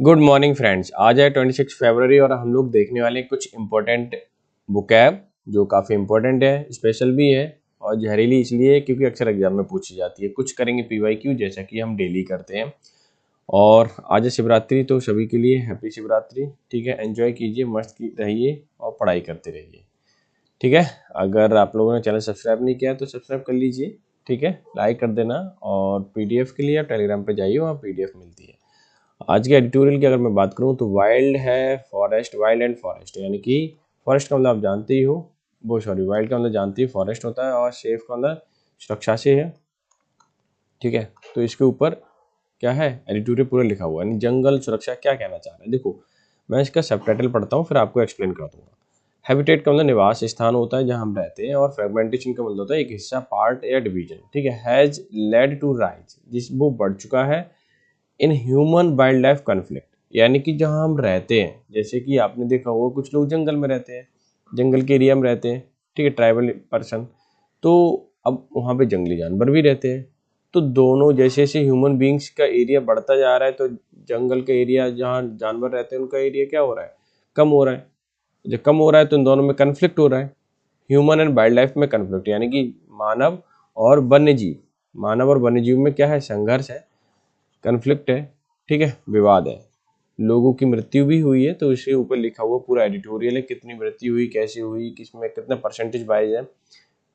Good morning friends. आज है 26 फरवरी और हम लोग देखने वाले हैं कुछ इम्पोर्टेंट बुकैब जो काफ़ी इम्पोर्टेंट है, स्पेशल भी है और जहरीली इसलिए है क्योंकि अक्सर एग्जाम में पूछी जाती है। कुछ करेंगे पीवाईक्यू जैसा कि हम डेली करते हैं। और आज है शिवरात्रि, तो सभी के लिए हैप्पी शिवरात्रि। ठीक है, एंजॉय कीजिए, मस्त रहिए और पढ़ाई करते रहिए। ठीक है, अगर आप लोगों ने चैनल सब्सक्राइब नहीं किया तो सब्सक्राइब कर लीजिए। ठीक है, लाइक कर देना और पीडीएफ के लिए आप टेलीग्राम पे जाइए, वहाँ पीडीएफ मिलती है। आज के एडिटोरियल की अगर मैं बात करूं तो वाइल्ड है, फॉरेस्ट, वाइल्ड एंड फॉरेस्ट, यानी कि फॉरेस्ट का मतलब आप जानते ही हो, वो सॉरी वाइल्ड का मतलब जानते ही फॉरेस्ट होता है और सेफ का मतलब सुरक्षा से है। ठीक है, तो इसके ऊपर क्या है, एडिटोरियल पूरा लिखा हुआ है, यानी जंगल सुरक्षा क्या कहना चाह रहा है। देखो, मैं इसका सबटाइटल पढ़ता हूँ फिर आपको एक्सप्लेन कर दूंगा। हैबिटेट का मतलब निवास स्थान होता है जहां हम रहते हैं, और फ्रेगमेंटेशन का मतलब होता है एक हिस्सा, पार्ट या डिवीजन। ठीक है, हैज लेड टू राइज, जिस वो बढ़ चुका है in human wild life conflict, यानी कि जहाँ हम रहते हैं, जैसे कि आपने देखा होगा कुछ लोग जंगल में रहते हैं, जंगल के एरिया में रहते हैं। ठीक है, ट्राइबल पर्सन, तो अब वहाँ पे जंगली जानवर भी रहते हैं। तो दोनों जैसे जैसे ह्यूमन बींग्स का एरिया बढ़ता जा रहा है, तो जंगल का एरिया जहाँ जानवर रहते हैं उनका एरिया क्या हो रहा है, कम हो रहा है। जब कम हो रहा है तो इन दोनों में कन्फ्लिक्ट हो रहा है, ह्यूमन एंड वाइल्ड लाइफ में कन्फ्लिक्ट, यानी कि मानव और वन्य जीव, मानव और वन्य जीव में क्या है, संघर्ष है, कन्फ्लिक्ट है। ठीक है, विवाद है। लोगों की मृत्यु भी हुई है, तो इसके ऊपर लिखा हुआ पूरा एडिटोरियल है, कितनी मृत्यु हुई, कैसे हुई, किसमें कितना परसेंटेज वाइज है,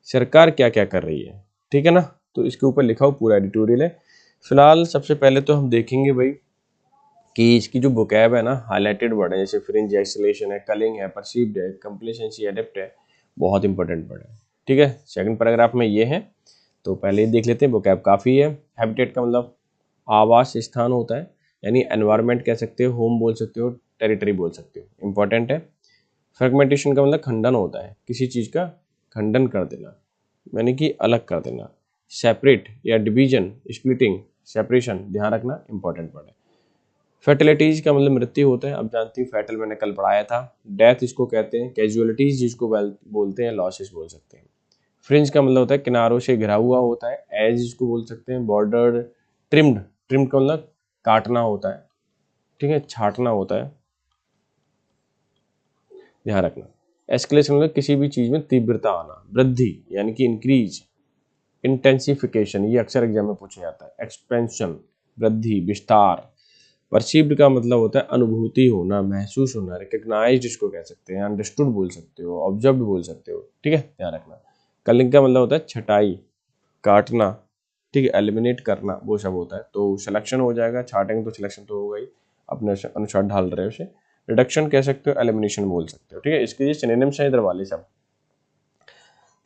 सरकार क्या क्या कर रही है। ठीक है ना, तो इसके ऊपर लिखा हुआ पूरा एडिटोरियल है। फिलहाल सबसे पहले तो हम देखेंगे भाई कि इसकी जो बुकैब है ना, हाईलाइटेड वर्ड है, जैसे फ्रिंज, एक्सलेशन है, कलिंग है, परसीव्ड है, कंप्लेसेंसी, एडेप्ट है, बहुत इंपॉर्टेंट वर्ड है। ठीक है, सेकंड पैराग्राफ में ये है, तो पहले ही देख लेते हैं। बुकैब काफ़ी है। हैबिटेट का मतलब आवास स्थान होता है, यानी एनवायरनमेंट कह सकते हो, होम बोल सकते हो, टेरिटरी बोल सकते हो, इंपॉर्टेंट है। फ्रेगमेंटेशन का मतलब खंडन होता है, किसी चीज़ का खंडन कर देना, यानी कि अलग कर देना। सेपरेट या डिवीजन, स्प्लिटिंग, सेपरेशन, ध्यान रखना, इंपॉर्टेंट वर्ड है। फर्टिलिटीज का मतलब मृत्यु होता है, अब जानती हूँ फैटल मैंने कल पढ़ाया था। डेथ इसको कहते हैं। कैजुअलिटीज जिसको बोलते हैं, लॉसेस बोल सकते हैं। फ्रिंज का मतलब होता है किनारों से घिरा हुआ होता है, एज इसको बोल सकते हैं। बॉर्डर, ट्रिम्ड, ट्रिम्ड का मतलब काटना होता है। ठीक है, छाटना होता है, ध्यान रखना। एस्केलेशन मतलब किसी भी चीज में तीव्रता आना, वृद्धि यानी कि इंक्रीज। इंटेंसिफिकेशन, ये अक्सर एग्जाम में पूछा जाता है। एक्सपेंशन, वृद्धि, विस्तार। परसीव्ड का मतलब होता है अनुभूति होना, महसूस होना। रिकग्नाइज्ड इसको कह सकते हैं, अंडरस्टूड बोल सकते हो, ऑब्जर्व्ड बोल सकते हो। ठीक है, ध्यान रखना। कलिंग का मतलब होता है छटाई, काटना। ठीक है, एलिमिनेट करना, वो सब होता है। तो सिलेक्शन हो जाएगा, छाटेंगे तो सिलेक्शन तो होगा ही, अपने अनुसार ढाल रहे हो उसे। रिडक्शन कह सकते हो, एलिमिनेशन बोल सकते हो। ठीक है, इसके लिए सिनोनिम्स हैं इधर वाले सब।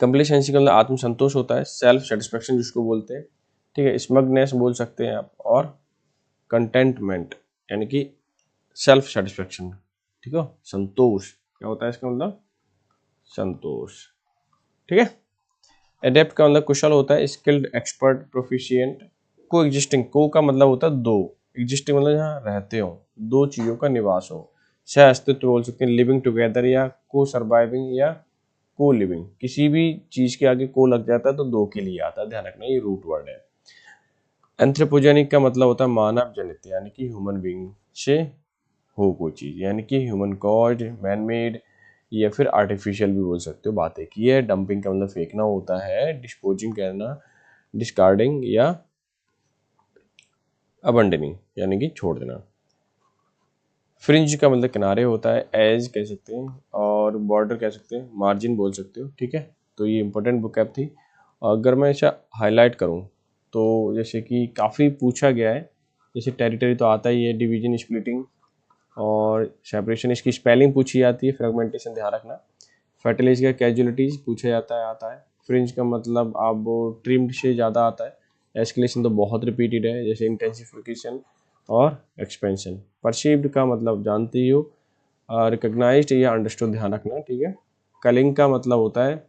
कंप्लीसेंसी का मतलब आत्मसंतोष होता है, सेल्फ सेटिस्फेक्शन जिसको बोलते हैं। ठीक है, स्मगनेस बोल सकते हैं आप, और कंटेंटमेंट यानी कि सेल्फ सेटिस्फेक्शन। ठीक है, संतोष क्या होता है इसका मतलब, संतोष। ठीक है, एडेप्ट का मतलब कुशल होता है, स्किल्ड, एक्सपर्ट, प्रोफिशिएंट। को एग्जिस्टिंग, को का मतलब होता है दो, एग्जिस्टिंग मतलब जहाँ रहते हो, दो चीजों का निवास हो। सह अस्तित्व बोल सकते हैं, लिविंग टुगेदर, या को सर्वाइविंग, या को लिविंग। किसी भी चीज के आगे को लग जाता है तो दो के लिए आता है, ध्यान रखना, ये रूट वर्ड है। एंथ्रोपोजेनिक का मतलब होता है मानव जनित, यानी कि ह्यूमन बीइंग से हो कोई चीज, यानी कि ह्यूमन कॉज, मैन मेड, या फिर आर्टिफिशियल भी बोल सकते हो, बात एक ही है। डंपिंग का मतलब फेंकना होता है। डिस्पोजिंग करना, डिस्कार्डिंग या अबंडनिंग, यानी कि छोड़ देना। फ्रिंज का मतलब किनारे होता है, एज कह सकते हैं, और बॉर्डर कह सकते हैं, मार्जिन बोल सकते हो। ठीक है, तो ये इंपॉर्टेंट बुकैब थी। अगर मैं इसे हाईलाइट करूँ तो जैसे कि काफ़ी पूछा गया है, जैसे टेरिटरी तो आता ही है, डिवीजन, स्प्लिटिंग और सेपरेशन, इसकी स्पेलिंग पूछी जाती है। फ्रेगमेंटेशन ध्यान रखना। फर्टिलाइज का कैजुअलिटीज पूछा जाता है, आता है। फ्रिंज का मतलब आप वो ट्रिम्ड से ज़्यादा आता है। एस्केलेशन तो बहुत रिपीटेड है, जैसे इंटेंसिफिकेशन और एक्सपेंशन। परसीव्ड का मतलब जानते ही हो, रिकग्नाइज्ड या अंडरस्टूड, ध्यान रखना। ठीक है, कलिंग का मतलब होता है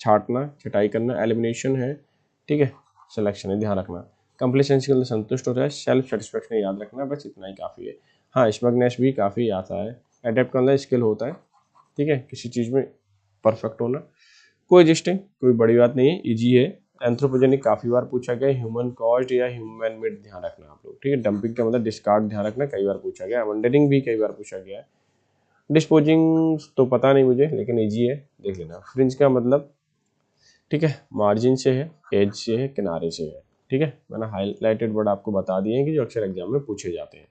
छाटना, छटाई करना। एलिमिनेशन है, ठीक है, सिलेक्शन है, ध्यान रखना। कंप्लेसेंसी का संतुष्ट होता है। सेल्फ सेटिस्फेक्शन याद रखना, बस इतना ही काफ़ी है। हाँ, स्मगनेस भी काफ़ी आता है। एडेप्ट का मतलब स्किल होता है, ठीक है, किसी चीज़ में परफेक्ट होना। कोएजिस्टिंग कोई बड़ी बात नहीं है, इजी है। एंथ्रोपोजेनिक काफी बार पूछा गया, ह्यूमन कॉज्ड या ह्यूमन मेड ध्यान रखना आप लोग, ठीक है। डंपिंग का मतलब डिस्कार्ड ध्यान रखना, कई बार पूछा गया। अबंडनिंग भी कई बार पूछा गया है। डिस्पोजिंग तो पता नहीं मुझे, लेकिन इजी है, देख लेना। फ्रिंज का मतलब, ठीक है, मार्जिन से है, एज से है, किनारे से है, ठीक है। मैंने हाईलाइटेड वर्ड आपको बता दिए हैं कि जो अक्सर एग्जाम में पूछे जाते हैं।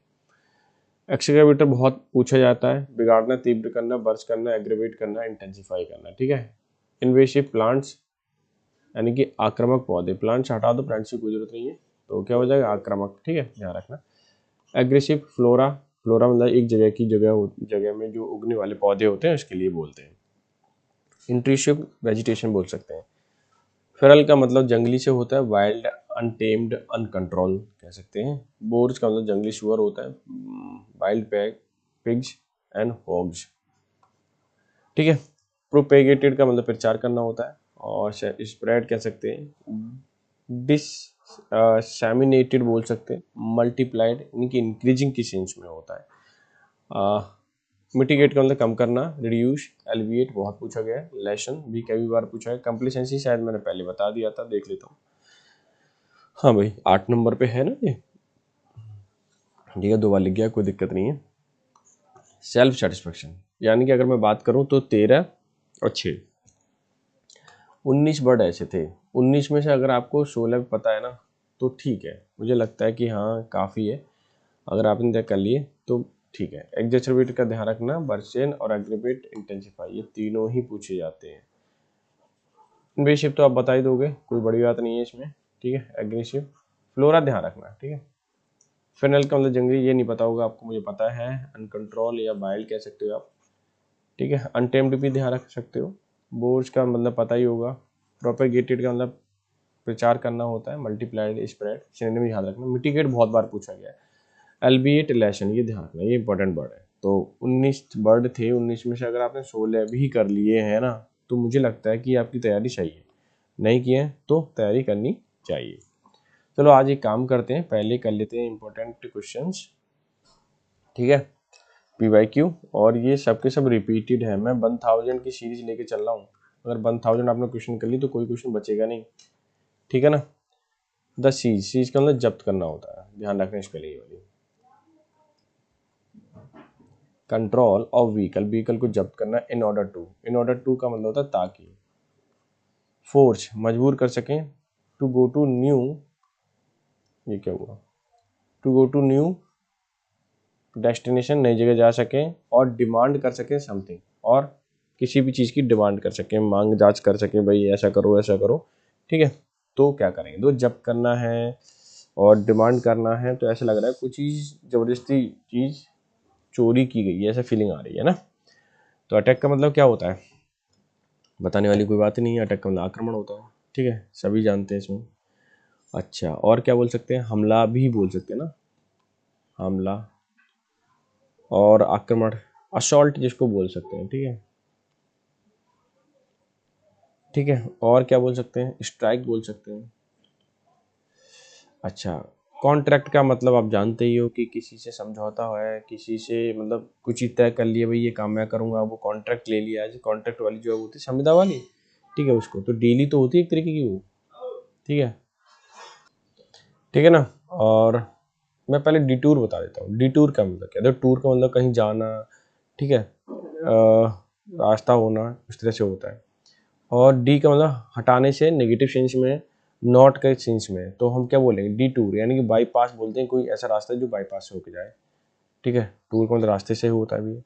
एक्सकैवेटर बहुत पूछा जाता है, बिगाड़ना, तीव्र करना, बर्स्ट करना, एग्रेवेट करना, इंटेंसिफाई करना, ठीक है। इन्वेसिव प्लांट्स यानी कि आक्रामक पौधे, प्लांट्स हटा दो, प्लांट्स की कोई जरूरत नहीं है, तो क्या हो जाएगा, आक्रामक, ठीक है, ध्यान रखना। एग्रेसिव फ्लोरा, फ्लोरा मतलब एक जगह की जगह में जो उगने वाले पौधे होते हैं उसके लिए बोलते हैं। इंट्रूसिव वेजिटेशन बोल सकते हैं। फेरल का मतलब जंगली से होता है, वाइल्ड, अनटेम्ड, अनकंट्रोल कह सकते हैं। बोर्स का मतलब जंगली सुअर होता है, वाइल्ड पिग्स एंड हॉग्स, ठीक है। प्रोपेगेटेड का मतलब प्रचार करना होता है, और स्प्रेड कह सकते हैं। डिससेमिनेटेड बोल सकते हैं। मल्टीप्लाइड यानी कि इंक्रीजिंग की सेंस में होता है। मिटिगेट का मतलब कम करना। रिड्यूस, एलिविएट बहुत पूछा गया है। लेसन भी कई बार पूछा है। कंप्लेसेंसी शायद मैंने पहले बता दिया था, देख लेता हूँ। हाँ भाई 8 नंबर पे है ना ये, ठीक है, 2 बार लिख गया, कोई दिक्कत नहीं है। सेल्फ सेटिस्फेक्शन यानी कि अगर मैं बात करूँ तो 13 और 6, 19 वर्ड ऐसे थे। 19 में से अगर आपको 16 पता है ना तो ठीक है, मुझे लगता है कि हाँ काफ़ी है। अगर आपने तय कर लिए तो ठीक है। एग्जैचरबेट का ध्यान रखना, बर्सेन और एग्रीवेट, इंटेंसिफाई, ये तीनों ही पूछे जाते हैं। इन्वेसिव तो आप बता ही दोगे, कोई बड़ी बात नहीं है इसमें, ठीक है। एग्रेसिव, फ्लोरा ध्यान रखना, ठीक है। फेनल का मतलब जंगली, ये नहीं पता होगा आपको, मुझे पता है। अनकंट्रोल या वाइल्ड कह सकते हो आप, ठीक है। अनटेम्ड भी ध्यान रख सकते हो। बोर्स का मतलब पता ही होगा। प्रोपेगेटेड का मतलब प्रचार करना होता है। मल्टीप्लाइड, स्प्रेड, सिनोनिम में ध्यान रखना। मिटिगेट बहुत बार पूछा गया है। एल्बिएट, लेशन, ये ध्यान रखना, ये इंपॉर्टेंट वर्ड है। तो 19 वर्ड थे, 19 में से अगर आपने 16 भी कर लिए हैं ना तो मुझे लगता है कि आपकी तैयारी सही है। नहीं किए हैं तो तैयारी करनी चाहिए। चलो आज एक काम करते हैं, पहले कर लेते हैं इंपॉर्टेंट क्वेश्चंस, ठीक है। PYQ, और ये सब के सब रिपीटेड है। मैं 1000 की सीरीज लेके चल रहा हूँ। अगर 1000 आपने क्वेश्चन कर ली तो कोई क्वेश्चन बचेगा नहीं, ठीक है ना। द सीज का मतलब जब्त करना होता है, ध्यान रखना इस पहले ये वाली। कंट्रोल ऑफ व्हीकल, व्हीकल को जब्त करना। इन ऑर्डर टू का मतलब होता है ताकि। फोर्स, मजबूर कर सकें। टू गो टू न्यू, ये क्या हुआ, to go to new destination, नई जगह जा सकें। और डिमांड कर सकें समथिंग, और किसी भी चीज़ की डिमांड कर सकें, मांग जांच कर सकें, भाई ऐसा करो ऐसा करो, ठीक है। तो क्या करेंगे, तो जब्त करना है और डिमांड करना है, तो ऐसा लग रहा है कुछ चीज़ जबरदस्ती चीज़ चोरी की गई है, ऐसा फीलिंग आ रही है ना। तो अटैक का मतलब क्या होता है, बताने वाली कोई बात नहीं है। अटैक का मतलब आक्रमण होता है, ठीक है, सभी जानते हैं इसमें। अच्छा, और क्या बोल सकते हैं, हमला भी बोल सकते हैं ना, हमला और आक्रमण, असॉल्ट जिसको बोल सकते हैं, ठीक है, ठीक है। और क्या बोल सकते हैं, स्ट्राइक बोल सकते हैं। अच्छा, कॉन्ट्रैक्ट का मतलब आप जानते ही हो कि किसी से समझौता है, किसी से मतलब कुछ ही तय कर लिया, भाई ये काम मैं करूँगा, वो कॉन्ट्रैक्ट ले लिया है। कॉन्ट्रैक्ट वाली जो है होती है संविदा वाली, ठीक है, उसको तो डेली तो होती है एक तरीके की वो, ठीक है, ठीक है ना। और मैं पहले डिटूर बता देता हूँ। डिटूर का मतलब क्या है, तो टूर का मतलब कहीं जाना, ठीक है, रास्ता होना, उस तरह से होता है। और डी का मतलब हटाने से, नेगेटिव सेंस में, नॉट के सेंस में, तो हम क्या बोलेंगे, डी टूर, यानी कि बाईपास बोलते हैं, कोई ऐसा रास्ता है जो बाईपास से होके जाए, ठीक है। टूर का मतलब रास्ते से होता है भी।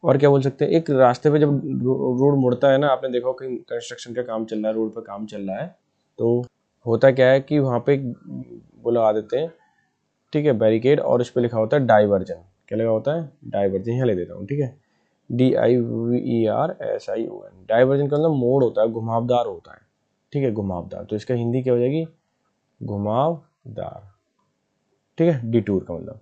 और क्या बोल सकते हैं, एक रास्ते पे जब रोड मुड़ता है ना, आपने देखा हो कहीं कंस्ट्रक्शन का काम चल रहा है, रोड पे काम चल रहा है, तो होता क्या है कि वहाँ पे वो लगा देते हैं, ठीक है, बैरिकेड, और उस पर लिखा होता है डाइवर्जन। क्या लगा होता है, डाइवर्जन, यहाँ ले देता हूँ, ठीक है, DIVERSION। डाइवर्जन का मतलब मोड़ होता है, घुमावदार होता है, ठीक है, घुमावदार, तो इसका हिंदी क्या हो जाएगी, घुमावदार, ठीक है, डिटूर का मतलब।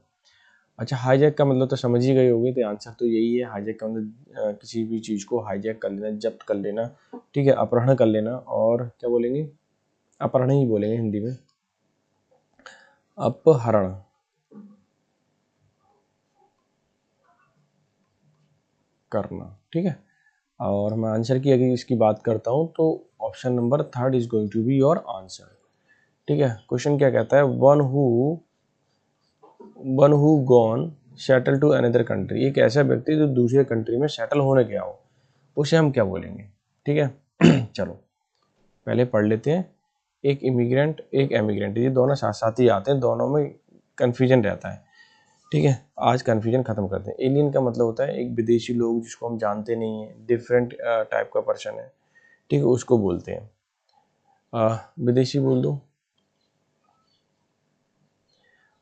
अच्छा, हाईजैक का मतलब तो समझ ही गए होंगे, तो आंसर तो यही है। हाईजैक का मतलब किसी भी चीज़ को हाईजैक कर लेना, जब्त कर लेना, ठीक है, अपहरण कर लेना। और क्या बोलेंगे, अपहरण ही बोलेंगे हिंदी में, अपहरण करना, ठीक है। और मैं आंसर की अगर इसकी बात करता हूँ तो option number third is going to be your answer. ठीक है, क्वेश्चन क्या कहता है, one who gone settle to another country, एक ऐसा व्यक्ति जो दूसरे कंट्री में सेटल होने गया हो, उसे हम क्या बोलेंगे। ठीक है चलो पहले पढ़ लेते हैं। एक इमिग्रेंट एक एमिग्रेंट, ये दोनों साथ साथ ही आते हैं, दोनों में कन्फ्यूजन रहता है। ठीक है, आज कन्फ्यूजन खत्म करते हैं। एलियन का मतलब होता है एक विदेशी लोग जिसको हम जानते नहीं है, डिफरेंट टाइप का पर्सन है। ठीक है, उसको बोलते हैं विदेशी बोल दो।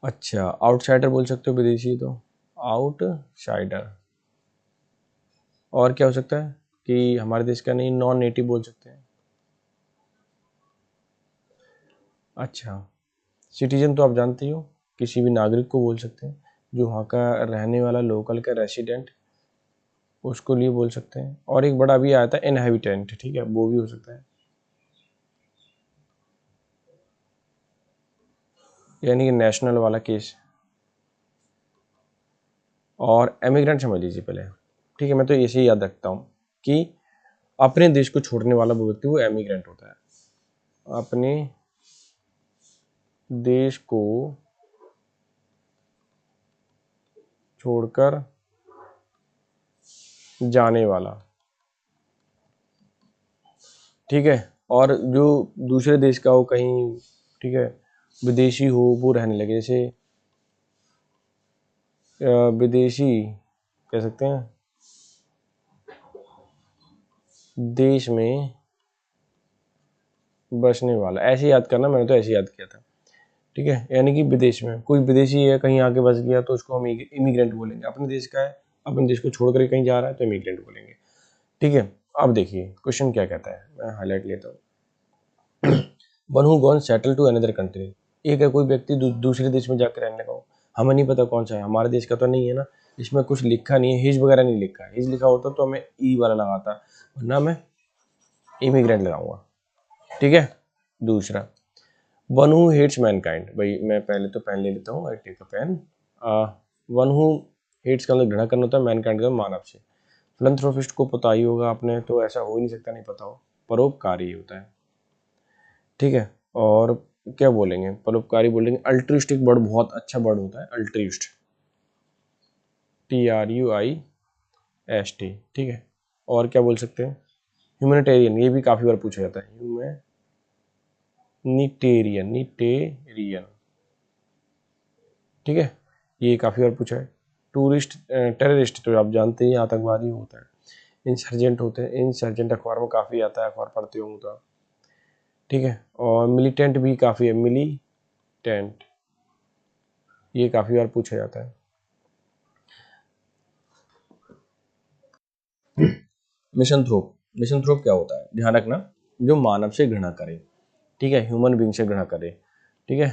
अच्छा, आउटसाइडर बोल सकते हो विदेशी तो, आउटसाइडर। और क्या हो सकता है कि हमारे देश का नहीं, नॉन नेटिव बोल सकते हैं। अच्छा, सिटीजन तो आप जानते ही हो, किसी भी नागरिक को बोल सकते हैं, जो वहाँ का रहने वाला लोकल का रेसिडेंट, उसको लिए बोल सकते हैं। और एक बड़ा भी आया था इनहेबिटेंट, ठीक है, वो भी हो सकता है, यानी कि नेशनल वाला केस। और एमिग्रेंट समझ लीजिए पहले। ठीक है, मैं तो ऐसे ही याद रखता हूँ कि अपने देश को छोड़ने वाला वो व्यक्ति वो एमिग्रेंट होता है, अपने देश को छोड़कर जाने वाला। ठीक है, और जो दूसरे देश का हो कहीं, ठीक है, विदेशी हो, वो रहने लगे, जैसे विदेशी कह सकते हैं, देश में बसने वाला, ऐसे याद करना, मैंने तो ऐसे याद किया था। ठीक है, यानी कि विदेश में कोई विदेशी है कहीं आके बस गया तो उसको हम इमिग्रेंट बोलेंगे। अपने देश का है, अपने देश को छोड़ कर कहीं जा रहा है तो इमिग्रेंट बोलेंगे। ठीक है, अब देखिए क्वेश्चन क्या कहता है, मैं हाईलाइट लेता हूँ। One who gone settle to another country, एक है कोई व्यक्ति दूसरे देश में जाकर रहने लगा हो, हमें नहीं पता कौन सा है, हमारे देश का तो नहीं है ना, इसमें कुछ लिखा नहीं है, हिज वगैरह नहीं लिखा है, हिज लिखा होता तो हमें ई वाला लगाता, वरना मैं इमिग्रेंट लगाऊंगा। ठीक है, दूसरा, वन हु हेट्स मैनकाइंड, भाई मैं पहले तो पेन ले लेता हूँ, I take a pen. One who hates का मतलब घृणा करना होता है, मैनकाइंड का मानव से। फिलंथ्रोपिस्ट को पता ही होगा आपने, तो ऐसा हो ही नहीं सकता नहीं पता हो, परोपकारी होता है। ठीक है, और क्या बोलेंगे, परोपकारी बोलेंगे। अल्ट्रिस्ट एक वर्ड, बहुत अच्छा वर्ड होता है अल्ट्रिस्ट, TRUIST। ठीक है, और क्या बोल सकते हैं, ह्यूमैनिटेरियन, ये भी काफ़ी बार पूछा जाता है, निटेरियन। ठीक है, ये काफ़ी बार पूछा है। टूरिस्ट, टेररिस्ट तो आप जानते ही आतंकवादी होता है। इंसर्जेंट होते हैं, इंसर्जेंट अखबार में काफ़ी आता है, अखबार पढ़ते होंगे तो आप। ठीक है, और मिलिटेंट भी काफ़ी है, मिलिटेंट, ये काफ़ी बार पूछा जाता है। मिशनथ्रोप क्या होता है, ध्यान रखना, जो मानव से घृणा करे। ठीक है, ह्यूमन बीइंग से घृणा करे। ठीक है,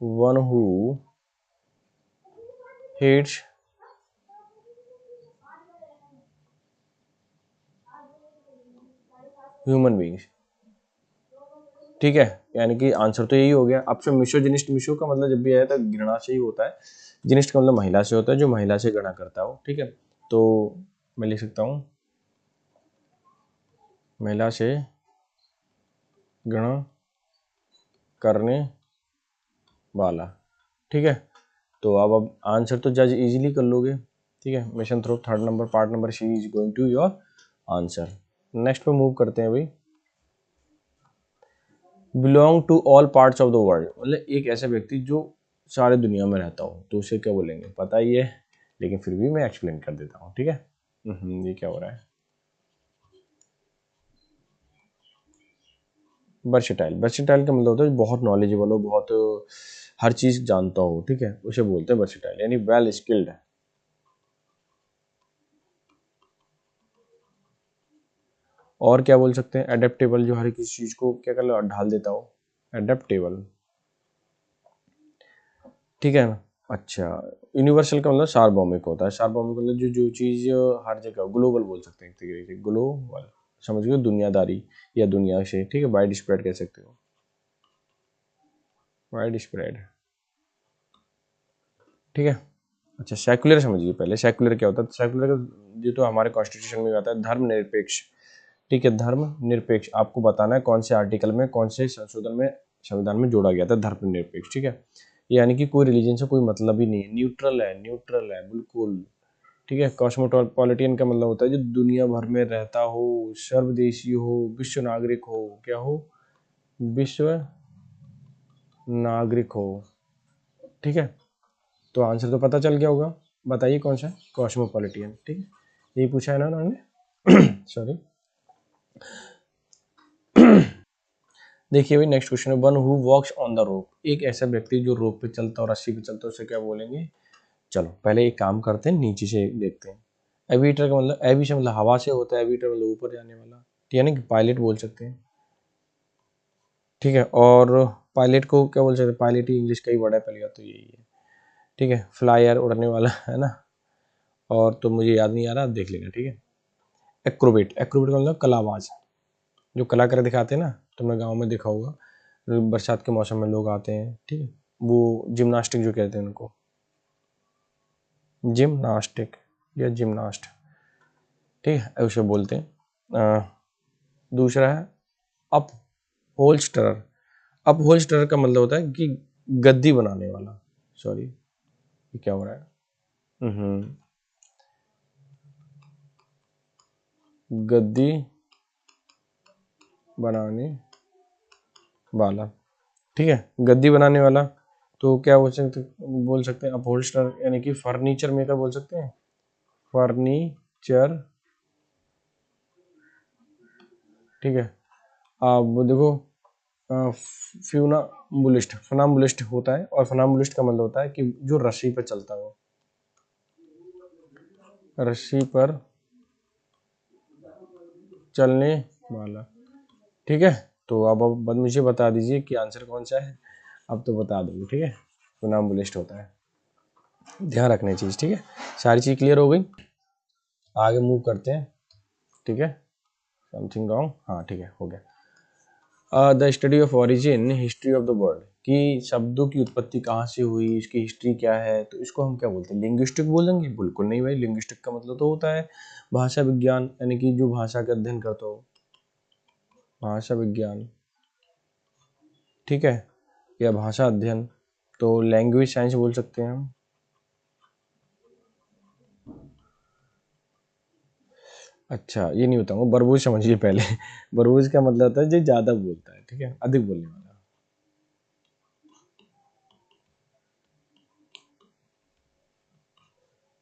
one who hates human beings. ठीक है, यानी कि आंसर तो यही हो गया। अब से मिशोजिनिस्ट, मिशो का मतलब जब भी आया था घृणा से ही होता है, जिनिस्ट का मतलब महिला से होता है, जो महिला से घृणा करता हो। ठीक है, तो मैं लिख सकता हूँ महिला से घृणा करने वाला। ठीक है, तो अब आंसर तो जज इजीली कर लोगे। ठीक है, मिशनथ्रोप third number, part number C is going to your answer. Next पे मूव करते हैं भाई। Belong to all parts of the world, मतलब एक ऐसा व्यक्ति जो सारे दुनिया में रहता हो, तो उसे क्या बोलेंगे, पता ही है, लेकिन फिर भी मैं एक्सप्लेन कर देता हूँ। ठीक है, ये क्या हो रहा है, वर्सेटाइल। वर्सेटाइल का मतलब होता है बहुत नॉलेजेबल हो, बहुत हर चीज़ जानता हो। ठीक है, उसे बोलते हैं वर्सेटाइल, यानी वेल स्किल्ड है। और क्या बोल सकते हैं, एडेप्टेबल, जो हर किसी चीज़ को क्या कर लो, ढाल देता हो, एडेप्टेबल। ठीक है ना, अच्छा, यूनिवर्सल का मतलब सार्वभौमिक होता है। सार्वभौमिक मतलब जो जो चीज़ हर जगह, ग्लोबल बोल सकते हैं एक तरीके से, ग्लोबल, समझ गए, दुनियादारी या दुनिया से। ठीक है, वाइड स्प्रेड कह सकते हो, वाइड स्प्रेड। ठीक है, अच्छा सेक्युलर समझिए पहले, सेक्युलर क्या होता है। सेक्युलर का ये तो हमारे कॉन्स्टिट्यूशन में आता है, धर्मनिरपेक्ष। ठीक है, धर्मनिरपेक्ष आपको बताना है कौन से आर्टिकल में, कौन से संशोधन में, संविधान में जोड़ा गया था धर्मनिरपेक्ष। ठीक है, यानी कि कोई रिलीजन से कोई मतलब ही नहीं है, न्यूट्रल है, न्यूट्रल है बिल्कुल। ठीक है, कॉस्मोपॉलिटियन का मतलब होता है जो दुनिया भर में रहता हो, सर्वदेशी हो, विश्व नागरिक हो। क्या हो? विश्व नागरिक हो। ठीक है, तो आंसर तो पता चल गया होगा, बताइए कौन सा? कॉस्मोपॉलिटियन। ठीक है, यही पूछा है ना उन्होंने। सॉरी। देखिए भाई नेक्स्ट क्वेश्चन है, one who walks on the rope, एक ऐसा व्यक्ति जो रोप पे चलता और रस्सी पे चलता है, उसे क्या बोलेंगे? चलो पहले एक काम करते हैं, नीचे से देखते हैं। एविएटर का मतलब, एवी से मतलब हवा से होता है, एविएटर मतलब ऊपर जाने वाला, यानी कि पायलट बोल सकते हैं। ठीक है, और पायलट को क्या बोल सकते हैं? पायलट ही इंग्लिश का ही वर्ड है, पहली बात तो यही है। ठीक है, फ्लायर उड़ने वाला है ना, और तो मुझे याद नहीं आ रहा, आप देख लेना। ठीक है, एक्रोबेट, एक्रोबेट का मतलब कलाबाज, जो कलाकार दिखाते हैं ना, तुमने गांव में देखा होगा, बरसात के मौसम में लोग आते हैं। ठीक है, वो जिम्नास्टिक जो कहते हैं उनको, जिम्नास्टिक या जिम्नास्ट। ठीक है, उसे बोलते हैं। दूसरा है अप होल्स्टरर। अप होल्स्टरर का मतलब होता है कि गद्दी बनाने वाला। सॉरी, ये क्या हो रहा है? गद्दी बनाने वाला। ठीक है, गद्दी बनाने वाला, तो क्या बोल सकते हैं अपहोल्स्टर, यानी कि फर्नीचर मेकर बोल सकते हैं, फर्नीचर। ठीक है, अब देखो फ्यूनाम्बुलिस्ट, फनाम्बुलिस्ट होता है, और फनाम्बुलिस्ट का मतलब होता है कि जो रस्सी पर चलता हो, रस्सी पर चलने वाला। ठीक है, तो अब मुझे बता दीजिए कि आंसर कौन सा है। अब तो बता दोगे। ठीक है, फनाम्बुलिस्ट होता है, ध्यान रखना चीज़। ठीक है, सारी चीज़ क्लियर हो गई, आगे मूव करते हैं। ठीक है, समथिंग रॉन्ग, हाँ ठीक है, हो गया। The study of origin history of the world, कि शब्दों की उत्पत्ति कहाँ से हुई, इसकी हिस्ट्री क्या है, तो इसको हम क्या बोलते हैं? लिंग्विस्टिक बोलेंगे? बिल्कुल नहीं भाई, लिंग्विस्टिक का मतलब तो होता है भाषा विज्ञान, यानी कि जो भाषा का अध्ययन करता हो, भाषा विज्ञान। ठीक है, या भाषा अध्ययन, तो लैंग्वेज साइंस बोल सकते हैं हम। अच्छा, ये नहीं बताऊंगा, बरबूज समझिए पहले। बरबूज का मतलब होता है जो ज्यादा बोलता है। ठीक है, अधिक बोलने वाला।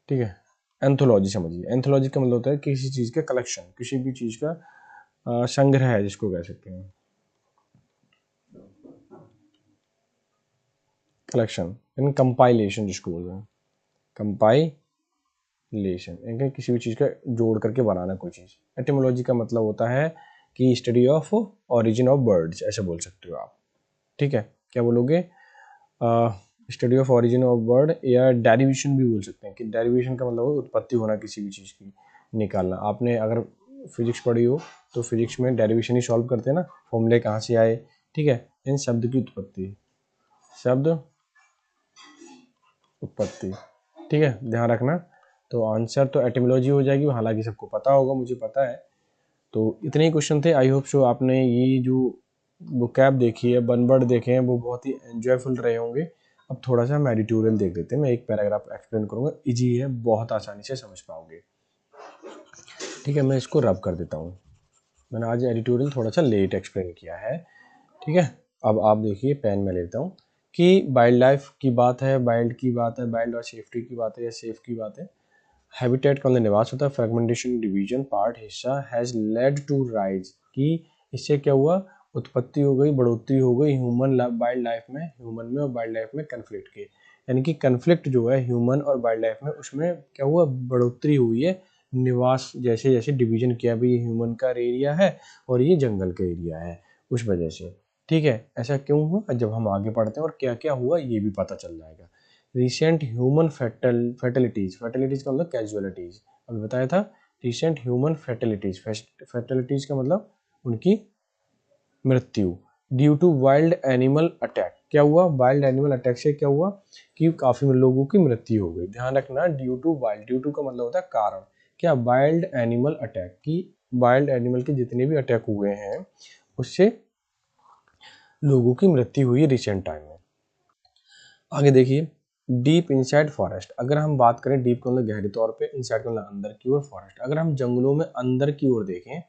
ठीक है, एंथोलॉजी समझिए, एंथोलॉजी का मतलब होता है किसी चीज का कलेक्शन, किसी भी चीज का संग्रह है, जिसको कह सकते हैं कलेक्शन, यानी कंपाइलेशन जिसको बोलते हैं, कंपाइलेशन, यानी किसी भी चीज का जोड़ करके बनाना कोई चीज। एटिमोलॉजी का मतलब होता है कि study of origin of words, ऐसे बोल सकते हो आप। ठीक है, क्या बोलोगे? Study of origin of word, या डेरिवेशन भी बोल सकते हैं, कि डेरिवेशन का मतलब उत्पत्ति होना किसी भी चीज़ की, निकालना। आपने अगर फिजिक्स पढ़ी हो तो फिजिक्स में डेरिवेशन ही सॉल्व करते हैं ना, फॉर्मूले कहाँ से आए। ठीक है, इन शब्द की उत्पत्ति, शब्द उत्पत्ति। ठीक है, ध्यान रखना। तो आंसर तो एटिमोलॉजी हो जाएगी, हालांकि सबको पता होगा, मुझे पता है। तो इतने ही क्वेश्चन थे, आई होप सो आपने ये जो वोकैब देखी है, वन वर्ड देखे हैं, वो बहुत ही एंजॉयफुल रहे होंगे। अब थोड़ा सा हम एडिटोरियल देख लेते हैं, मैं एक पैराग्राफ एक्सप्लेन करूंगा, इजी है, बहुत आसानी से समझ पाओगे। ठीक है, मैं इसको रब कर देता हूँ, मैंने आज एडिटोरियल थोड़ा सा लेट एक्सप्लेन किया है। ठीक है, अब आप देखिए, पेन में लेता हूँ, कि वाइल्ड लाइफ की बात है, वाइल्ड की बात है, वाइल्ड और सेफ्टी की बात है, या सेफ की बात है। हैबिटेट का मतलब निवास होता है, फ्रेगमेंटेशन, डिवीजन, पार्ट, हिस्सा, हैज लेड टू राइज, कि इससे क्या हुआ? उत्पत्ति हो गई, बढ़ोतरी हो गई ह्यूमन वाइल्ड लाइफ में, ह्यूमन में और वाइल्ड लाइफ में कन्फ्लिक्ट के, यानी कि कन्फ्लिक्ट जो है ह्यूमन और वाइल्ड लाइफ में, उसमें क्या हुआ? बढ़ोतरी हुई है। निवास जैसे जैसे डिवीजन किया, भाई ये ह्यूमन का एरिया है और ये जंगल का एरिया है, उस वजह से। ठीक है, ऐसा क्यों हुआ? जब हम आगे पढ़ते हैं और क्या क्या हुआ ये भी पता चल जाएगा। रिसेंट ह्यूमन फैटलिटीज, फैटलिटीज का मतलब कैजुअलिटीज, अभी बताया था। रिसेंट ह्यूमन फैटलिटीज, फैटलिटीज का मतलब उनकी मृत्यु, due to wild animal attack, क्या हुआ, वाइल्ड एनिमल अटैक से क्या हुआ कि काफी लोगों की मृत्यु हो गई। ध्यान रखना, due to wild, due to का मतलब होता है कारण, क्या वाइल्ड एनिमल अटैक की, वाइल्ड एनिमल के जितने भी अटैक हुए हैं उससे लोगों की मृत्यु हुई रिसेंट टाइम में। आगे देखिए, डीप इनसाइड फॉरेस्ट, अगर हम बात करें डीप का मतलब गहरे तौर पे, इनसाइड का मतलब अंदर की ओर, फॉरेस्ट अगर हम जंगलों में अंदर की ओर देखें,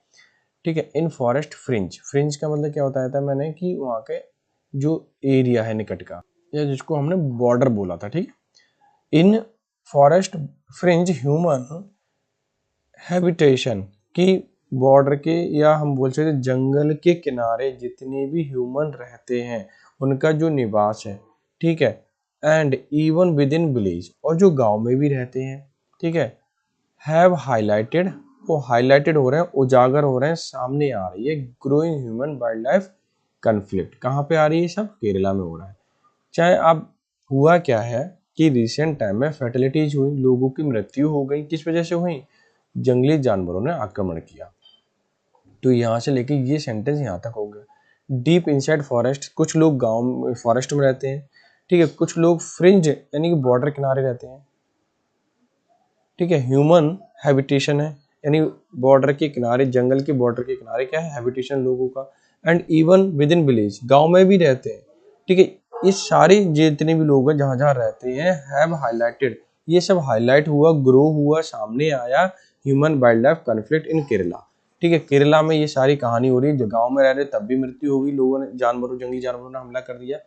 ठीक है, इन फॉरेस्ट फ्रिंज, फ्रिंज का मतलब क्या होता है मैंने कि वहाँ के जो एरिया है निकट का, या जिसको हमने बॉर्डर बोला था, ठीक है, इन फॉरेस्ट फ्रिंज ह्यूमन हैबिटेशन की बॉर्डर के, या हम बोल सकते जंगल के किनारे जितने भी ह्यूमन रहते हैं उनका जो निवास है, ठीक है, and even with in village, और जो गांव में भी रहते हैं, ठीक है, हैव हाईलाइटेड, वो हाईलाइटेड हो रहे हैं, उजागर हो रहे हैं, सामने आ रही है growing human wildlife conflict. कहाँ पे आ रही है, सब केरला में हो रहा है। चाहे अब हुआ क्या है कि रिसेंट टाइम में फर्टिलिटीज हुई, लोगों की मृत्यु हो गई, किस वजह से हुई, जंगली जानवरों ने आक्रमण किया। तो यहाँ से लेके ये सेंटेंस यहाँ तक हो गया। डीप इनसाइड फॉरेस्ट, कुछ लोग गांव फॉरेस्ट में रहते हैं, ठीक है, कुछ लोग फ्रिंज यानी कि बॉर्डर किनारे रहते हैं, ठीक है, ह्यूमन हैबिटेशन है यानी बॉर्डर के किनारे, जंगल के बॉर्डर के किनारे क्या है, हैबिटेशन लोगों का, and even with in village, गाँव में भी रहते हैं, ठीक है, ये सारे जितने भी लोग हैं जहाँ जहाँ रहते हैं हैव हाईलाइटेड, ये सब हाईलाइट हुआ, ग्रो हुआ, सामने आया human wild life conflict in Kerala, ठीक है, केरला में ये सारी कहानी हो रही है। जो गाँव में रह रहे तब भी मृत्यु होगी, लोगों ने जानवरों, जंगली जानवरों ने हमला कर दिया,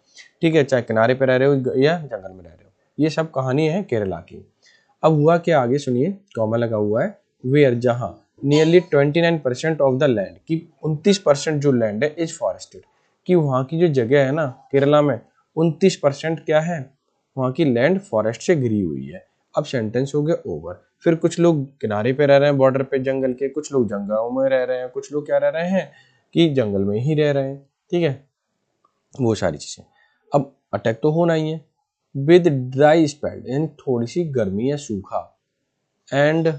ठीक है, चाहे किनारे पे रह रहे हो या जंगल में रह रहे हो, ये सब कहानी है केरला की। अब हुआ क्या, आगे सुनिए, कॉमा लगा हुआ है, वेयर, जहां नियरली 29% ऑफ द लैंड, की 29% जो लैंड है इज फॉरेस्टेड, कि वहां की जो जगह है ना केरला में, 29% क्या है, वहां की लैंड फॉरेस्ट से घिरी हुई है। अब सेंटेंस हो गया ओवर। फिर कुछ लोग किनारे पे रह रहे हैं बॉर्डर पे जंगल के, कुछ लोग जंगलों में रह रहे हैं, कुछ लोग क्या रह रहे हैं कि जंगल में ही रह रहे हैं, ठीक है, वो सारी चीजें। अब अटैक तो होना ही है, विद ड्राई स्पेल यानी थोड़ी सी गर्मी या सूखा, एंड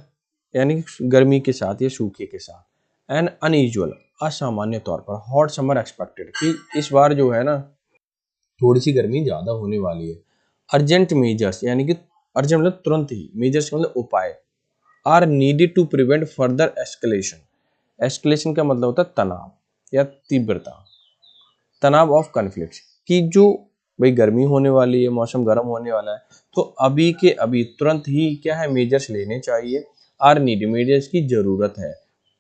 यानी गर्मी के साथ या सूखे के साथ, एंड अनयूजुअल असामान्य तौर पर, हॉट समर एक्सपेक्टेड, कि इस बार जो है ना थोड़ी सी गर्मी ज्यादा होने वाली है। अर्जेंट मेजर्स यानी कि अर्जेंट मतलब तुरंत ही, मेजर्स मतलब उपाय, are needed to prevent further escalation, escalation का मतलब होता है तनाव या तीव्रता, तनाव ऑफ कॉन्फ्लिक्ट, कि जो भाई गर्मी होने वाली है, मौसम गर्म होने वाला है, तो अभी के अभी तुरंत ही क्या है मेजर्स लेने चाहिए, आर नीड, मेजर्स की जरूरत है,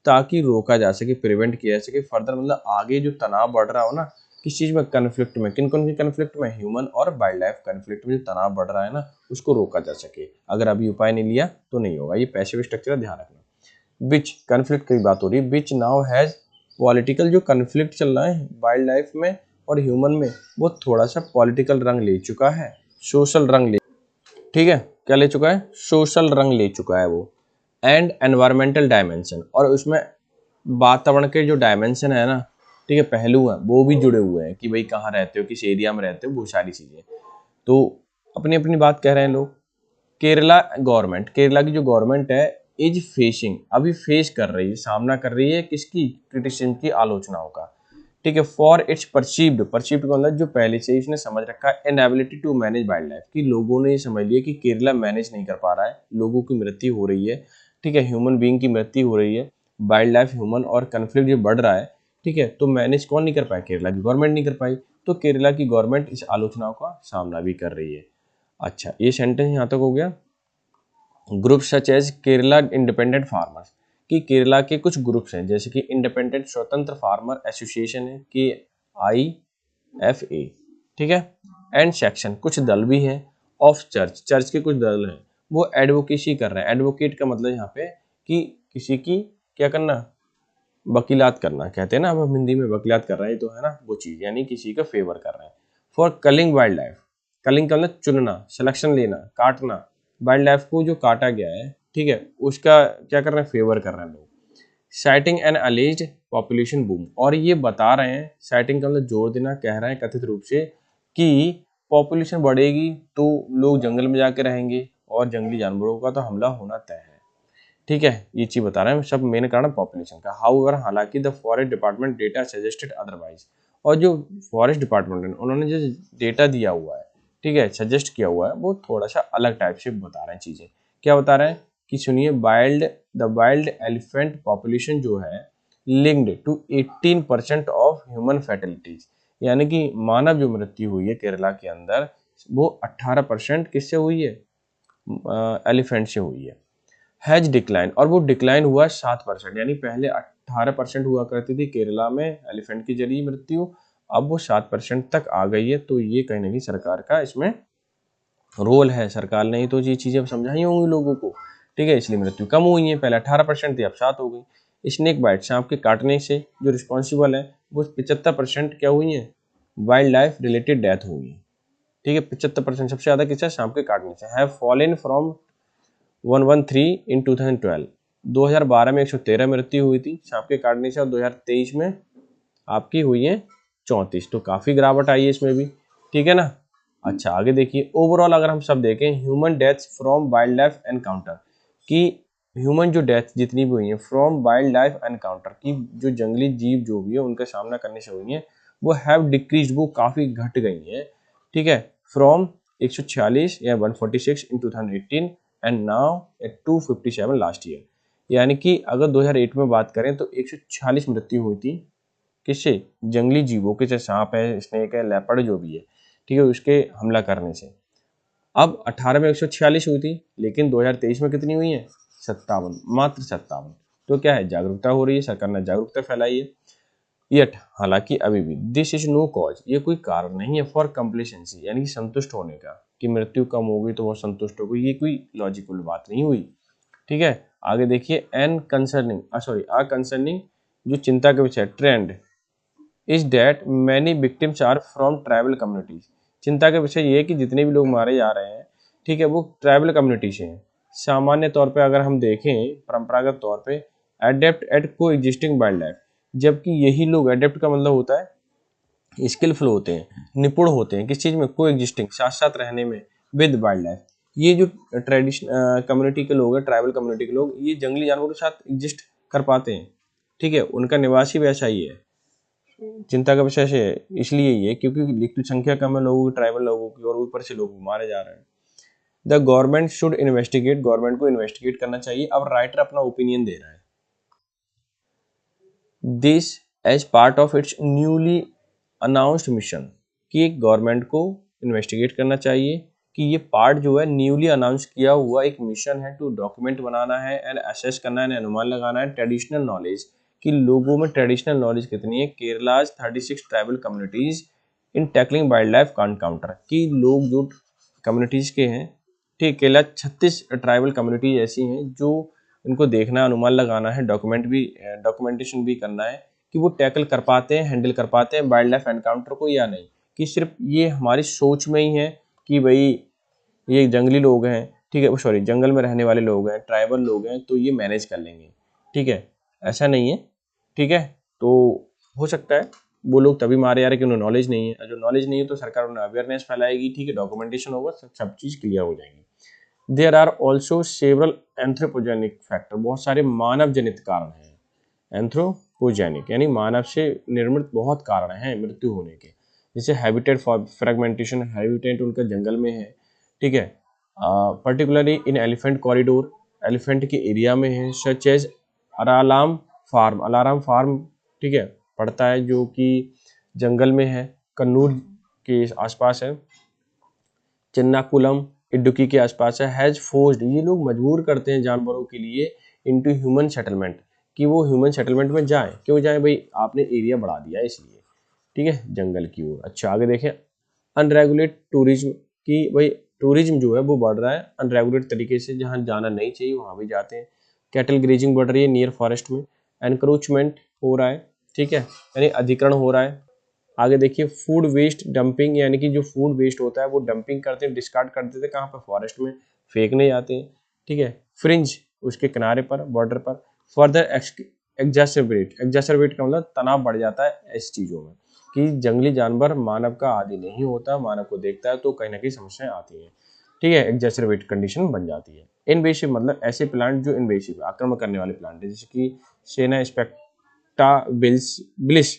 ताकि रोका जा सके, प्रिवेंट किया जा सके फर्दर, मतलब आगे जो तनाव बढ़ रहा हो ना किस चीज में, कन्फ्लिक्ट में, किन कौन के कन्फ्लिक्ट में, ह्यूमन और वाइल्ड लाइफ कन्फ्लिक्ट में जो तनाव बढ़ रहा है ना उसको रोका जा सके। अगर अभी उपाय नहीं लिया तो नहीं होगा, ये पैसिव स्ट्रक्चर ध्यान रखना। बिच कन्फ्लिक्ट की बात हो रही है, बिच नाउ हैज पॉलिटिकल, जो कन्फ्लिक्ट चल रहा है वाइल्ड लाइफ में और ह्यूमन में, वो थोड़ा सा पॉलिटिकल रंग ले चुका है, सोशल रंग ले, ठीक है, क्या ले चुका है, सोशल रंग ले चुका है वो, एंड एनवायरमेंटल डायमेंशन, और उसमें वातावरण के जो डायमेंशन है ना, ठीक है, पहलू है वो भी जुड़े हुए हैं, कि भाई कहाँ रहते हो, किस एरिया में रहते हो, वो सारी चीजें। तो अपनी अपनी बात कह रहे हैं लोग। केरला गवर्नमेंट, केरला की जो गवर्नमेंट है इज फेसिंग, अभी फेस कर रही है, सामना कर रही है किसकी, क्रिटिसिज्म की, आलोचनाओं का, ठीक है, फॉर इट्स परसीव्ड, परसीव्ड का मतलब जो पहले से ही इसने समझ रखा है, inability to manage wildlife, कि लोगों ने ये समझ लिया कि केरला मैनेज नहीं कर पा रहा है, लोगों की मृत्यु हो रही है, ठीक है, ह्यूमन बीइंग की मृत्यु हो रही है, वाइल्ड लाइफ ह्यूमन और कन्फ्लिक्ट जो बढ़ रहा है, ठीक है, तो मैनेज कौन नहीं कर पाया, केरला की गवर्नमेंट नहीं कर पाई, तो केरला की गवर्नमेंट इस आलोचनाओं का सामना भी कर रही है। अच्छा, ये सेंटेंस यहाँ तक हो गया। Group such as Kerala independent farmers, कि केरला के कुछ ग्रुप्स हैं जैसे कि इंडिपेंडेंट स्वतंत्र फार्मर एसोसिएशन है, KIFA, ठीक है, एंड सेक्शन, कुछ दल भी हैं, ऑफ चर्च, चर्च के कुछ दल हैं, वो एडवोकेसी कर रहे हैं। एडवोकेट का मतलब यहाँ पे कि किसी की क्या करना, वकीलात करना, कहते हैं ना, अब हम हिंदी में वकीलात कर रहे हैं, तो है ना वो चीज, यानी किसी का फेवर कर रहे हैं। For culling wildlife, culling का मतलब चुनना, सिलेक्शन लेना, काटना, वाइल्ड लाइफ को जो काटा गया है, ठीक है, उसका क्या कर रहे हैं, फेवर कर रहे हैं लोग। Citing an alleged population boom, और ये बता रहे हैं, साइटिंग का मतलब जोर देना, कह रहे हैं कथित रूप से कि पॉपुलेशन बढ़ेगी तो लोग जंगल में जाके रहेंगे और जंगली जानवरों का तो हमला होना तय है, ठीक है, ये चीज बता रहे हैं, सब मेन कारण पॉपुलेशन का। हाउएवर, हालांकि the forest department data suggested otherwise, और जो फॉरेस्ट डिपार्टमेंट है उन्होंने जो डेटा दिया हुआ है, ठीक है, सजेस्ट किया हुआ है, वो थोड़ा सा अलग टाइप से बता रहे हैं चीज़ें। क्या बता रहे हैं कि सुनिए, वाइल्ड एलिफेंट पॉपुलेशन जो है लिंक्ड टू 18% ऑफ ह्यूमन फैटिलिटीज, यानी कि मानव जो मृत्यु हुई है केरला के अंदर वो 18% किससे हुई है, एलिफेंट से हुई है। हैज डिक्लाइन, और वो डिक्लाइन हुआ 7%, यानी पहले 18% हुआ करती थी केरला में एलिफेंट की जरिए मृत्यु, अब वो 7% तक आ गई है। तो ये कहीं ना कहीं सरकार का इसमें रोल है, सरकार ने ही तो ये चीज़ें समझाई होंगी लोगों को, ठीक है, इसलिए मृत्यु कम हुई है, पहले 18% थी अब 7 हो गई। स्नेक बाइट, सांप के काटने से जो रिस्पॉन्सिबल है वो 75% क्या हुई है, वाइल्ड लाइफ रिलेटेड डेथ हुई है, ठीक है, 75% सबसे ज़्यादा किससे, सांप के काटने से। हैव फॉलन फ्रॉम 113 इन 2012, 2012 में 113 मृत्यु हुई थी सांप के काटने से, और 2023 में आपकी हुई है 34, तो काफ़ी गिरावट आई है इसमें भी, ठीक है ना। अच्छा आगे देखिए, ओवरऑल अगर हम सब देखें, human deaths from wild life encounter, कि ह्यूमन जो डेथ जितनी भी हुई है फ्रॉम वाइल्ड लाइफ एनकाउंटर, की जो जंगली जीव जो भी है उनका सामना करने से हुई है, वो हैव डिक्रीज, वो काफ़ी घट गई है, ठीक है, फ्रॉम 146 या 146 इन 2018 and now at 257 last year. यानी कि अगर 2008 में बात करें तो 146 मृत्यु हुई थी किससे, जंगली जीवों के, चाहे सांप है, स्नेक है, लेपर्ड जो भी है, ठीक है, उसके हमला करने से। अब 18 में 146 हुई थी, लेकिन 2023 में कितनी हुई है, 57, मात्र 57। तो क्या है, जागरूकता हो रही है, सरकार ने जागरूकता फैलाई है। यट, हालांकि अभी भी दिस इज नो कॉज, ये कोई कारण नहीं है फॉर कंप्लेसेंसी, यानी कि संतुष्ट होने का, कि मृत्यु कम हो गई तो वो संतुष्ट हो गई, ये कोई लॉजिकल बात नहीं हुई, ठीक है। आगे देखिए, एन कंसर्निंग आ कंसर्निंग, जो चिंता के विषय trend is that many victims are from tribal communities, चिंता का विषय ये है कि जितने भी लोग मारे जा रहे हैं, ठीक है, वो ट्राइबल कम्युनिटी से हैं। सामान्य तौर पे अगर हम देखें परंपरागत तौर पे, अडेप्ट एट को एग्जिस्टिंग वाइल्ड लाइफ, जबकि यही लोग, अडेप्ट का मतलब होता है स्किलफुल होते हैं, निपुण होते हैं किस चीज़ में, को एग्जिस्टिंग, साथ साथ रहने में, विद वाइल्ड लाइफ। ये जो ट्रेडिशनल कम्युनिटी के लोग हैं, ट्राइबल कम्युनिटी के लोग, ये जंगली जानवरों के साथ एग्जिस्ट कर पाते हैं, ठीक है, उनका निवास ही वैसा ही है। चिंता का विषय है इसलिए ये, क्योंकि लिखित संख्या कम है लोगों की, ट्राइबल लोगों की, और ऊपर से लोग मारे जा रहे हैं। The government should investigate, government को इन्वेस्टिगेट करना चाहिए। अब राइटर अपना ओपिनियन दे रहा है, this as part of its newly announced mission, कि गवर्नमेंट को इन्वेस्टिगेट करना चाहिए कि ये पार्ट जो है न्यूली अनाउंस किया हुआ एक मिशन है, टू डॉक्यूमेंट बनाना है एंड असेस करना है, अनुमान लगाना है ट्रेडिशनल नॉलेज, कि लोगों में ट्रेडिशनल नॉलेज कितनी है, Kerala's 36 tribal communities in tackling wild life counter, कि लोग जो कम्युनिटीज के हैं, ठीक, केरला 36 ट्राइबल कम्युनिटीज ऐसी हैं जो इनको देखना है, अनुमान लगाना है, डॉक्यूमेंटेशन भी करना है कि वो टैकल कर पाते हैं, हैंडल कर पाते हैं वाइल्ड लाइफ एनकाउंटर को या नहीं, कि सिर्फ ये हमारी सोच में ही है कि भाई ये जंगली लोग हैं, ठीक है, सॉरी जंगल में रहने वाले लोग हैं, ट्राइबल लोग हैं, तो ये मैनेज कर लेंगे, ठीक है, ऐसा नहीं है, ठीक है। तो हो सकता है वो लोग तभी मारे जा रहे कि उन्हें नॉलेज नहीं है, जो नॉलेज नहीं है तो सरकार उन्हें अवेयरनेस फैलाएगी, ठीक है, डॉक्यूमेंटेशन होगा, सब चीज़ क्लियर हो जाएगी। There are also several anthropogenic factor, बहुत सारे मानव जनित कारण हैं, एंथ्रोपोजेनिक यानी मानव से निर्मित बहुत कारण हैं मृत्यु होने के, जैसे हैबिटेट फ्रेगमेंटेशन, हैबिटेट उनका जंगल में है, ठीक है, particularly in elephant corridor, elephant के एरिया में है, सच एज अलाराम फार्म, ठीक है, पड़ता है जो कि जंगल में है, कन्नूर के आसपास है, चिन्नाकुलम इडुक्की के आसपास है, हैज फोर्स्ड, ये लोग मजबूर करते हैं जानवरों के लिए इनटू ह्यूमन सेटलमेंट, कि वो ह्यूमन सेटलमेंट में जाएं, क्यों जाएं भाई, आपने एरिया बढ़ा दिया इसलिए, ठीक है, जंगल की ओर। अच्छा आगे देखें, अनरेगुलेट टूरिज्म, की भाई टूरिज्म जो है वो बढ़ रहा है अनरेगुलेट तरीके से, जहाँ जाना नहीं चाहिए वहाँ भी जाते हैं, कैटल ग्रेजिंग बढ़ रही है नियर फॉरेस्ट में, एनक्रोचमेंट हो रहा है, ठीक है, यानी अधिकरण हो रहा है। आगे देखिए, फूड वेस्ट डंपिंग, यानी कि जो फूड वेस्ट होता है वो डंपिंग करते हैं, डिस्कार्ड कर देते हैं, कहाँ पर, फॉरेस्ट में फेंकने जाते हैं, ठीक है, फ्रिंज उसके किनारे पर, बॉर्डर पर, फर्दर एग्जासरबेट का मतलब तनाव बढ़ जाता है इस चीज़ों में, कि जंगली जानवर मानव का आदि नहीं होता, मानव को देखता है तो कहीं ना कहीं समस्याएं आती हैं, ठीक है, एग्जासरबेट कंडीशन बन जाती है। इनवेसिव मतलब ऐसे प्लांट जो इनवेसिव आक्रमण करने वाले प्लांट है, जैसे कि सेना स्पेक्टा बिलिस,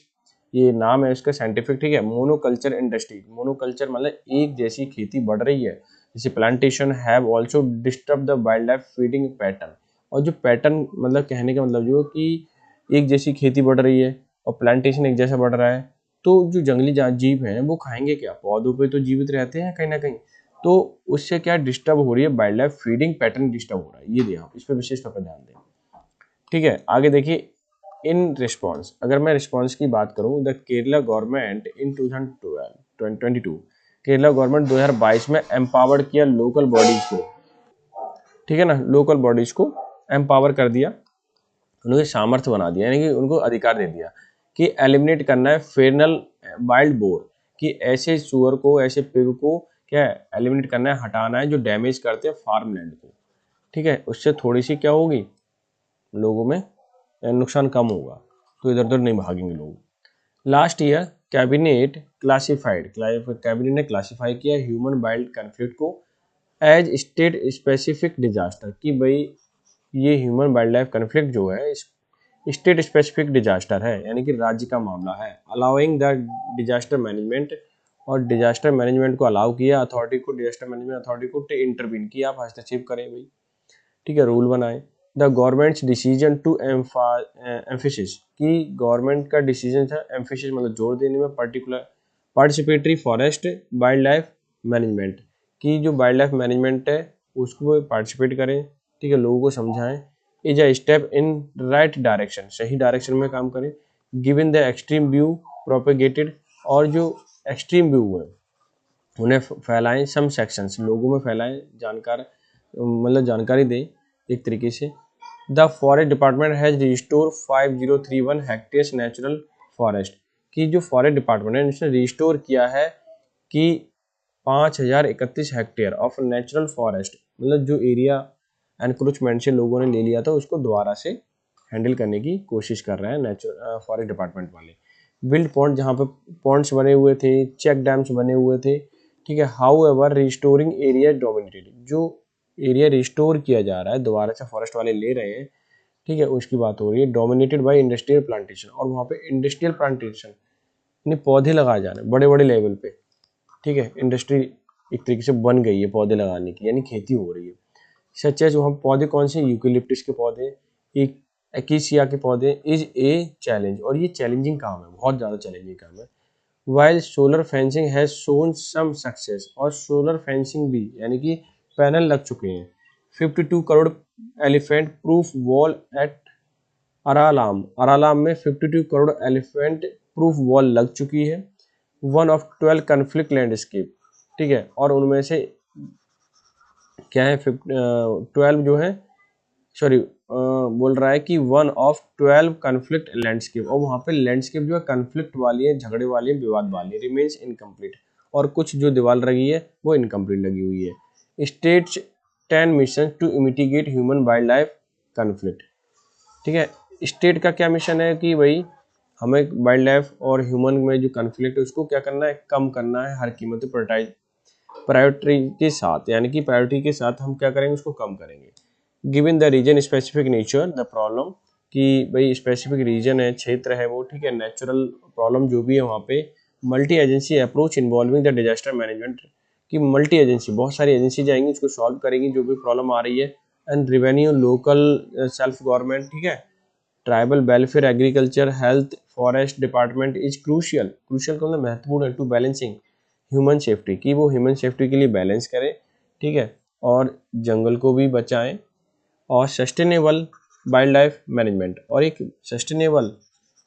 ये नाम है इसका साइंटिफिक, ठीक है। मोनोकल्चर इंडस्ट्री, मोनोकल्चर मतलब एक जैसी खेती बढ़ रही है। जैसे plantation have also disturb the wild life feeding pattern, और जो पैटर्न मतलब कहने का मतलब जो कि एक जैसी खेती बढ़ रही है और प्लांटेशन एक जैसा बढ़ रहा है, तो जो जंगली जीव हैं वो खाएंगे क्या, पौधों पे तो जीवित रहते हैं कहीं ना कहीं, तो उससे क्या डिस्टर्ब हो रही है, wild life feeding pattern disturb हो रहा है। ये देखो, इस पर विशेष तौर पर ध्यान दें, ठीक है। आगे देखिए, इन रिस्पॉन्स, अगर मैं रिस्पॉन्स की बात करूं, the Kerala government in 2022, Kerala government 2022 में एम्पावर्ड किया लोकल बॉडीज को, ठीक है ना, लोकल बॉडीज को एम्पावर कर दिया, उन्हें सामर्थ्य बना दिया, यानी कि उनको अधिकार दे दिया कि एलिमिनेट करना है फेरनल वाइल्ड बोर, कि ऐसे सुअर को, ऐसे पिग को क्या है, एलिमिनेट करना है, हटाना है, जो डैमेज करते हैं फार्म लैंड को, ठीक है। उससे थोड़ी सी क्या होगी, लोगों में नुकसान कम होगा, तो इधर उधर नहीं भागेंगे लोग। लास्ट ईयर कैबिनेट ने क्लासीफाई किया ह्यूमन वाइल्ड कन्फ्लिक्ट को एज स्टेट स्पेसिफिक डिजास्टर, कि भाई ये ह्यूमन वाइल्ड लाइफ कन्फ्लिक्ट जो है स्टेट स्पेसिफिक डिजास्टर है, यानी कि राज्य का मामला है। अलाउइंग द डिजास्टर मैनेजमेंट, और डिजास्टर मैनेजमेंट को अलाउ किया अथॉरिटी को, डिजास्टर मैनेजमेंट अथॉरिटी को इंटरवीन किया, आप हस्तक्षेप करें भाई, ठीक है, रूल बनाए। The government's decision to emphasis, कि गवर्नमेंट का डिसीजन था, एम्फेसिस मतलब जोर देने में, particular participatory forest wildlife management, की जो वाइल्ड लाइफ मैनेजमेंट है उसको पार्टिसिपेट करें, ठीक है, लोगों को समझाएं। Is a step in right direction, सही डायरेक्शन में काम करें। Given the extreme view propagated, और जो एक्सट्रीम व्यू है उन्हें फैलाएं, सम सेक्शंस लोगों में फैलाएं, मतलब जानकारी दें एक तरीके से। The forest department has restore 5031 hectares natural forest, की जो फॉरेस्ट डिपार्टमेंट है उसने रिस्टोर किया है कि 5031 हेक्टेयर ऑफ नेचुरल फॉरेस्ट, मतलब जो एरिया एनक्रोचमेंट से लोगों ने ले लिया था उसको दोबारा से हैंडल करने की कोशिश कर रहे हैं नेचुरल फॉरेस्ट डिपार्टमेंट वाले। बिल्ड पॉन्ड, जहाँ पे पॉन्ड्स बने हुए थे, चेक डैम्स बने हुए थे, ठीक है। How ever restoring area dominated, जो एरिया रिस्टोर किया जा रहा है दोबारा से फॉरेस्ट वाले ले रहे हैं, ठीक है, उसकी बात हो रही है। डोमिनेटेड बाय इंडस्ट्रियल प्लांटेशन, और वहाँ पे इंडस्ट्रियल प्लांटेशन यानी पौधे लगाए जा रहे हैं बड़े बड़े लेवल पे, ठीक है। इंडस्ट्री एक तरीके से बन गई है पौधे लगाने की, यानी खेती हो रही है। सच है, जो हम पौधे कौन से, यूकेलिप्टस के पौधे, एक एकेसिया के पौधे, इज ए चैलेंज, और ये चैलेंजिंग काम है, बहुत ज़्यादा चैलेंजिंग काम है। While solar fencing has shown some success, और सोलर फेंसिंग भी, यानी कि पैनल लग चुके हैं। 52 crore elephant proof wall at Aralam में 52 करोड़ एलिफेंट प्रूफ वॉल लग चुकी है। वन ऑफ 12 कन्फ्लिक्ट लैंडस्केप, ठीक है, और उनमें से क्या है, 12 जो है, सॉरी, बोल रहा है कि वन ऑफ 12 कन्फ्लिक्ट लैंडस्केप, और वहाँ पे लैंडस्केप जो है कन्फ्लिक्ट वाली है, झगड़े वाली है, विवाद वाली है, रिमेन्स इनकम्प्लीट, और कुछ जो दीवार लगी है वो इनकम्प्लीट लगी हुई है। States 10 mission to mitigate human wildlife conflict, ठीक है। स्टेट का क्या मिशन है कि भाई हमें वाइल्ड लाइफ और ह्यूमन में जो कन्फ्लिक्ट है उसको क्या करना है, कम करना है हर कीमत पर, प्रायोरिटी के साथ, यानी कि प्रायोरिटी के साथ हम क्या करेंगे, उसको कम करेंगे। Given the region specific nature the problem, कि भाई स्पेसिफिक रीजन है, क्षेत्र है वो, ठीक है, नेचुरल प्रॉब्लम जो भी है वहाँ पे, multi agency approach involving the disaster management, की मल्टी एजेंसी, बहुत सारी एजेंसी जाएंगी उसको सॉल्व करेंगी जो भी प्रॉब्लम आ रही है। And revenue, local self government, ठीक है, tribal welfare, agriculture, health, forest department is crucial, crucial का मतलब महत्वपूर्ण है, टू बैलेंसिंग ह्यूमन सेफ्टी, की वो ह्यूमन सेफ्टी के लिए बैलेंस करें, ठीक है, और जंगल को भी बचाएं, और सस्टेनेबल वाइल्ड लाइफ मैनेजमेंट, और एक सस्टेनेबल,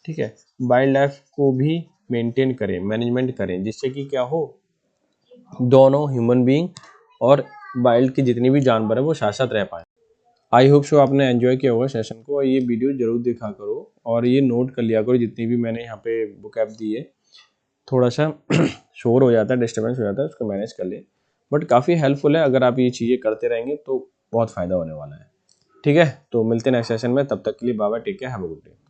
ठीक है, वाइल्ड लाइफ को भी मेंटेन करें, मैनेजमेंट करें, जिससे कि क्या हो, दोनों ह्यूमन बीइंग और वाइल्ड के जितने भी जानवर है वो साथ साथ रह पाए। आई होप सो आपने एंजॉय किया होगा सेशन को, और ये वीडियो जरूर देखा करो, और ये नोट कर लिया करो जितनी भी मैंने यहाँ पे बुक ऐप दी है। थोड़ा सा शोर हो जाता है, डिस्टर्बेंस हो जाता है, उसको मैनेज कर ले, बट काफ़ी हेल्पफुल है, अगर आप ये चीज़ें करते रहेंगे तो बहुत फ़ायदा होने वाला है, ठीक है। तो मिलते हैं नेक्स्ट सेशन में, तब तक के लिए bye bye, take care, have a good day.